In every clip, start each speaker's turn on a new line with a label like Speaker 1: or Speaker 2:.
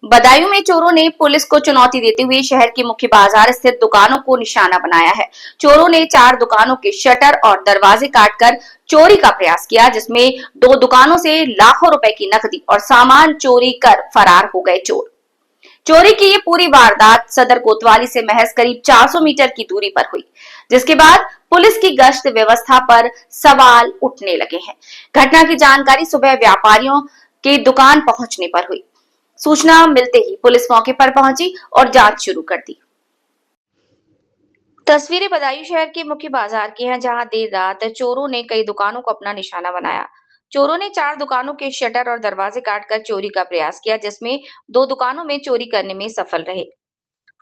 Speaker 1: बदायूं में चोरों ने पुलिस को चुनौती देते हुए शहर के मुख्य बाजार स्थित दुकानों को निशाना बनाया है। चोरों ने 4 दुकानों के शटर और दरवाजे काटकर चोरी का प्रयास किया, जिसमें 2 दुकानों से लाखों रुपए की नकदी और सामान चोरी कर फरार हो गए चोर। चोरी की ये पूरी वारदात सदर कोतवाली से महज करीब 400 मीटर की दूरी पर हुई, जिसके बाद पुलिस की गश्त व्यवस्था पर सवाल उठने लगे हैं। घटना की जानकारी सुबह व्यापारियों के दुकान पहुंचने पर हुई। सूचना मिलते ही पुलिस मौके पर पहुंची और जांच शुरू कर दी। तस्वीरें बदायूं शहर के मुख्य बाजार की हैं, जहां देर रात चोरों ने कई दुकानों को अपना निशाना बनाया। चोरों ने 4 दुकानों के शटर और दरवाजे काटकर चोरी का प्रयास किया, जिसमें 2 दुकानों में चोरी करने में सफल रहे।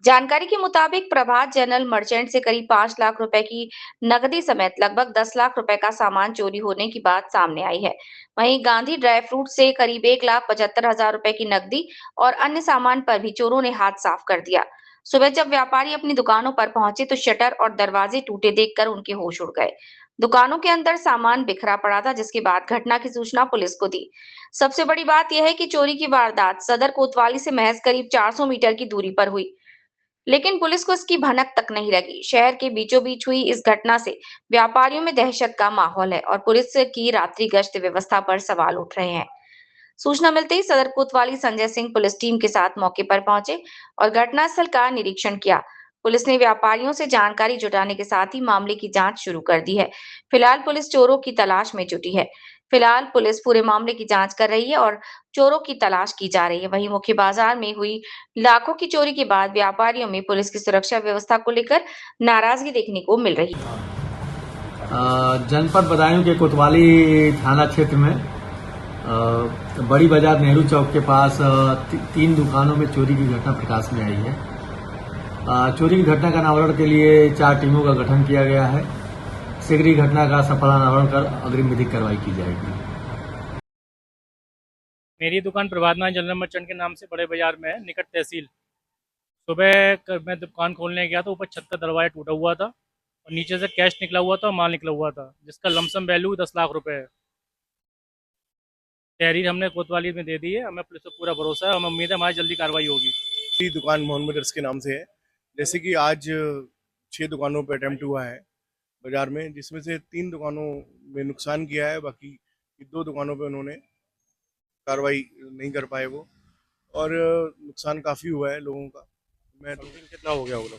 Speaker 1: जानकारी के मुताबिक प्रभात जनरल मर्चेंट से करीब 5 लाख रुपए की नकदी समेत लगभग 10 लाख रुपए का सामान चोरी होने की बात सामने आई है। वहीं गांधी ड्राई फ्रूट से करीब 1,75,000 रुपए की नकदी और अन्य सामान पर भी चोरों ने हाथ साफ कर दिया। सुबह जब व्यापारी अपनी दुकानों पर पहुंचे तो शटर और दरवाजे टूटे देखकर उनके होश उड़ गए। दुकानों के अंदर सामान बिखरा पड़ा था, जिसके बाद घटना की सूचना पुलिस को दी। सबसे बड़ी बात यह है कि चोरी की वारदात सदर कोतवाली से महज करीब 400 मीटर की दूरी पर हुई, लेकिन पुलिस को इसकी भनक तक नहीं लगी। शहर के बीचों बीच हुई इस घटना से व्यापारियों में दहशत का माहौल है और पुलिस की रात्रि गश्त व्यवस्था पर सवाल उठ रहे हैं। सूचना मिलते ही सदर कोतवाली संजय सिंह पुलिस टीम के साथ मौके पर पहुंचे और घटनास्थल का निरीक्षण किया। पुलिस ने व्यापारियों से जानकारी जुटाने के साथ ही मामले की जांच शुरू कर दी है। फिलहाल पुलिस चोरों की तलाश में जुटी है। फिलहाल पुलिस पूरे मामले की जांच कर रही है और चोरों की तलाश की जा रही है। वहीं मुख्य बाजार में हुई लाखों की चोरी के बाद व्यापारियों में पुलिस की सुरक्षा व्यवस्था को लेकर नाराजगी देखने को मिल रही है।
Speaker 2: जनपद बदायूं के कोतवाली थाना क्षेत्र में बड़ी बाजार नेहरू चौक के पास 3 दुकानों में चोरी की घटना प्रकाश में आई है। चोरी की घटना का अनावरण के लिए 4 टीमों का गठन किया गया है। शीघ्र ही घटना का सफल अनावरण कर अग्रिम विधिक कार्रवाई की जाएगी।
Speaker 3: मेरी दुकान प्रभातनाथ जनरल मर्चेंट के नाम से बड़े बाजार में है, निकट तहसील। सुबह मैं दुकान खोलने गया तो ऊपर छत का दरवाजा टूटा हुआ था और नीचे से कैश निकला हुआ था और माल निकला हुआ था, जिसका लमसम वैल्यू 10 लाख रुपए है। तहरीर हमने कोतवाली में दे दी है। हमें पुलिस पर पूरा भरोसा है। हमें उम्मीद है हमारी जल्दी कार्रवाई होगी।
Speaker 4: मेरी दुकान मोहन ब्रदर्स के नाम से है। जैसे कि आज 6 दुकानों पर अटेम्प्ट हुआ है बाजार में, जिसमें से 3 दुकानों में नुकसान किया है, बाकी 2 दुकानों पे उन्होंने कार्रवाई नहीं कर पाए वो, और नुकसान काफ़ी हुआ है लोगों का। मैं तो
Speaker 3: कितना हो गया होगा?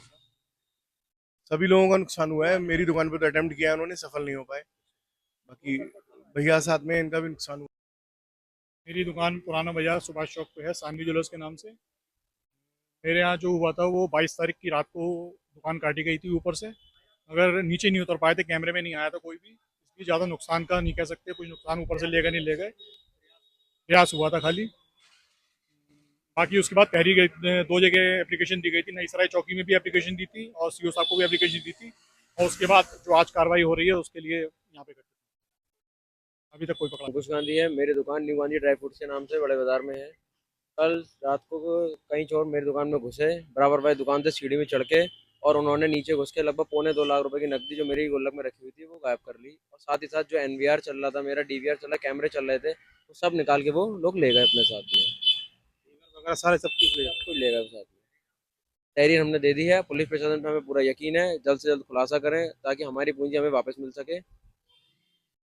Speaker 4: सभी लोगों का नुकसान हुआ है। मेरी दुकान पे तो अटेम्प्ट किया है उन्होंने, सफल नहीं हो पाए। बाकी भैया साथ में इनका भी नुकसान हुआ।
Speaker 3: मेरी दुकान पुराना बाजार सुभाष चौक पे है, सानवी ज्वेलर्स के नाम से। मेरे यहाँ जो हुआ था वो 22 तारीख की रात को दुकान काटी गई थी ऊपर से। अगर नीचे नहीं उतर पाए थे, कैमरे में नहीं आया था कोई भी, इसलिए ज़्यादा नुकसान का नहीं कह सकते। कुछ नुकसान ऊपर से ले गए नहीं ले गए, प्रयास हुआ था खाली। बाकी उसके बाद तहरीर 2 जगह एप्लीकेशन दी गई थी। नई सराय चौकी में भी एप्लीकेशन दी थी और सीओ साहब को भी एप्लीकेशन दी थी, और उसके बाद जो आज कार्रवाई हो रही है उसके लिए यहाँ पे करते अभी तक कोई पकड़ा।
Speaker 5: अंकुश गांधी है। मेरी दुकान न्यू गांधी ड्राई फ्रूट्स के नाम से बड़े बाजार में है। कल रात को कई चोर मेरी दुकान में घुसे, बराबर भाई दुकान से सीढ़ी में चढ़ के, और उन्होंने नीचे घुस के लगभग 1.25 लाख रुपए की नकदी जो मेरी गुल्लक में रखी हुई थी वो गायब कर ली। और साथ ही साथ जो एनवीआर चल रहा था, मेरा डीवीआर चल रहा, कैमरे चल रहे थे, वो सब निकाल के वो लोग ले गए अपने साथ में।
Speaker 4: वगैरह सारे सब कुछ ले
Speaker 5: कुछ ले गए साथ में। तहरीर हमने दे दी है। पुलिस प्रशासन पे हमें पूरा यकीन है, जल्द से जल्द खुलासा करें ताकि हमारी पूंजी हमें वापस मिल सके।